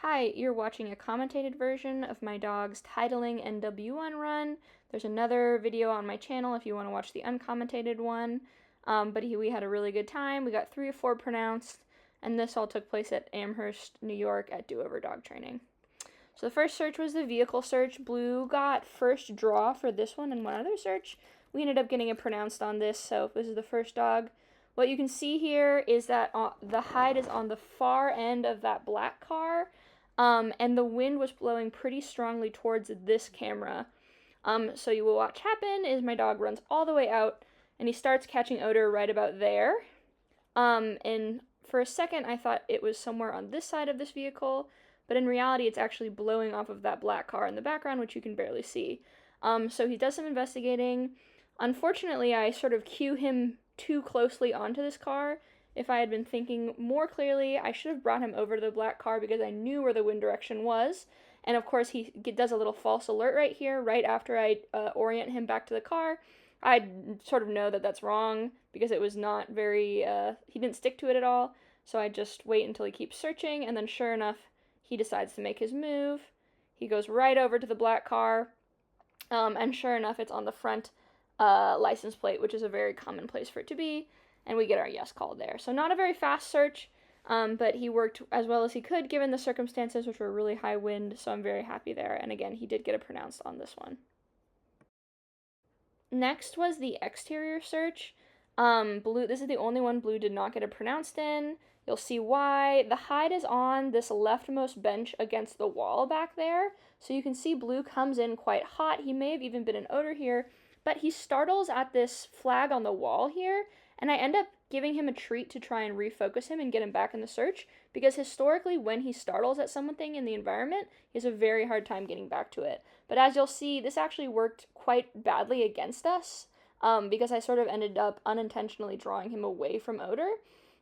Hi, you're watching a commentated version of my dog's titling NW1 run. There's another video on my channel if you want to watch the uncommented one. We had a really good time. We got 3 or 4 pronounced, and this all took place at Amherst, New York at Do Over Dog Training. So the first search was the vehicle search. Blue got first draw for this one and one other search. We ended up getting it pronounced on this, so this is the first dog. What you can see here is that the hide is on the far end of that black car. And the wind was blowing pretty strongly towards this camera. So you will watch happen is my dog runs all the way out, and he starts catching odor right about there. And for a second, I thought it was somewhere on this side of this vehicle, but in reality, it's actually blowing off of that black car in the background, which you can barely see. So he does some investigating. Unfortunately, I sort of cue him too closely onto this car. If I had been thinking more clearly, I should have brought him over to the black car because I knew where the wind direction was. And of course, he does a little false alert right here, right after I orient him back to the car. I sort of know that that's wrong because it was not very, he didn't stick to it at all. So I just wait until he keeps searching, and then sure enough, he decides to make his move. He goes right over to the black car, and sure enough, it's on the front license plate, which is a very common place for it to be. And we get our yes call there. So not a very fast search, but he worked as well as he could given the circumstances, which were really high wind, so I'm very happy there. And again, he did get it pronounced on this one. Next was the exterior search. Blue, this is the only one Blue did not get it pronounced in. You'll see why. The hide is on this leftmost bench against the wall back there, so you can see Blue comes in quite hot. He may have even been an odor here, but he startles at this flag on the wall here, and I end up giving him a treat to try and refocus him and get him back in the search, because historically when he startles at something in the environment, he has a very hard time getting back to it. But as you'll see, this actually worked quite badly against us, because I sort of ended up unintentionally drawing him away from odor.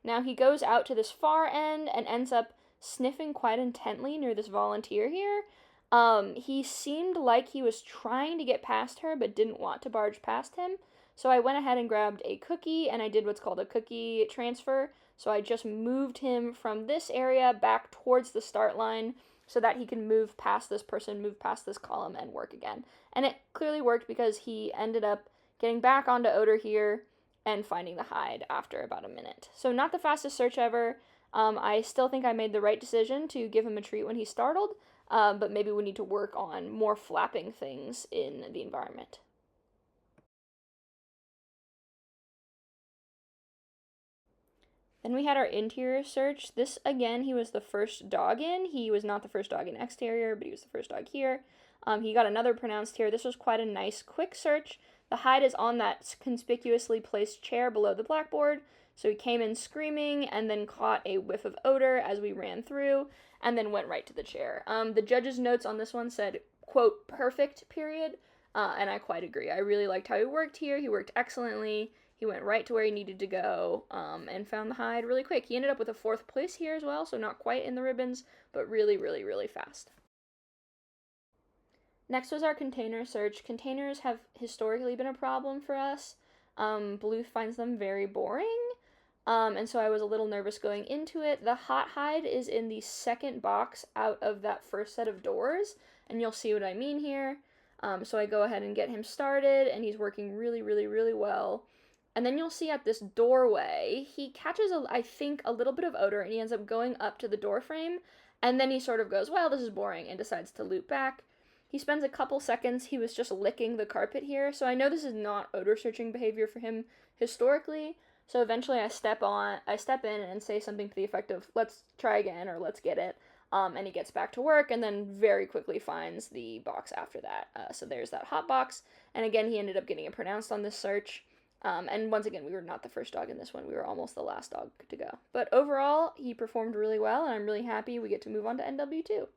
Now he goes out to this far end and ends up sniffing quite intently near this volunteer here. He seemed like he was trying to get past her but didn't want to barge past him. So I went ahead and grabbed a cookie, and I did what's called a cookie transfer. So I just moved him from this area back towards the start line so that he can move past this person, move past this column, and work again. And it clearly worked because he ended up getting back onto odor here and finding the hide after about a minute. So not the fastest search ever. I still think I made the right decision to give him a treat when he startled, but maybe we need to work on more flapping things in the environment. Then we had our interior search. This, again, he was the first dog in. He was not the first dog in exterior, but he was the first dog here. He got another pronounced here. This was quite a nice, quick search. The hide is on that conspicuously placed chair below the blackboard. So he came in screaming and then caught a whiff of odor as we ran through and then went right to the chair. The judge's notes on this one said, quote, perfect, period. And I quite agree. I really liked how he worked here. He worked excellently. He went right to where he needed to go, and found the hide really quick. He ended up with a 4th place here as well, so not quite in the ribbons, but really, really, really fast. Next was our container search. Containers have historically been a problem for us. Blue finds them very boring, and so I was a little nervous going into it. The hot hide is in the second box out of that first set of doors, and you'll see what I mean here. So I go ahead and get him started, and he's working really, really, really well. And then you'll see at this doorway, he catches, I think, a little bit of odor, and he ends up going up to the door frame, and then he sort of goes, well, this is boring, and decides to loop back. He spends a couple seconds, he was just licking the carpet here, so I know this is not odor searching behavior for him historically, so eventually I step in and say something to the effect of, let's try again, or let's get it, and he gets back to work, and then very quickly finds the box after that. So there's that hot box, and again, he ended up getting it pronounced on this search. And once again, we were not the first dog in this one. We were almost the last dog to go. But overall, he performed really well, and I'm really happy we get to move on to NW2.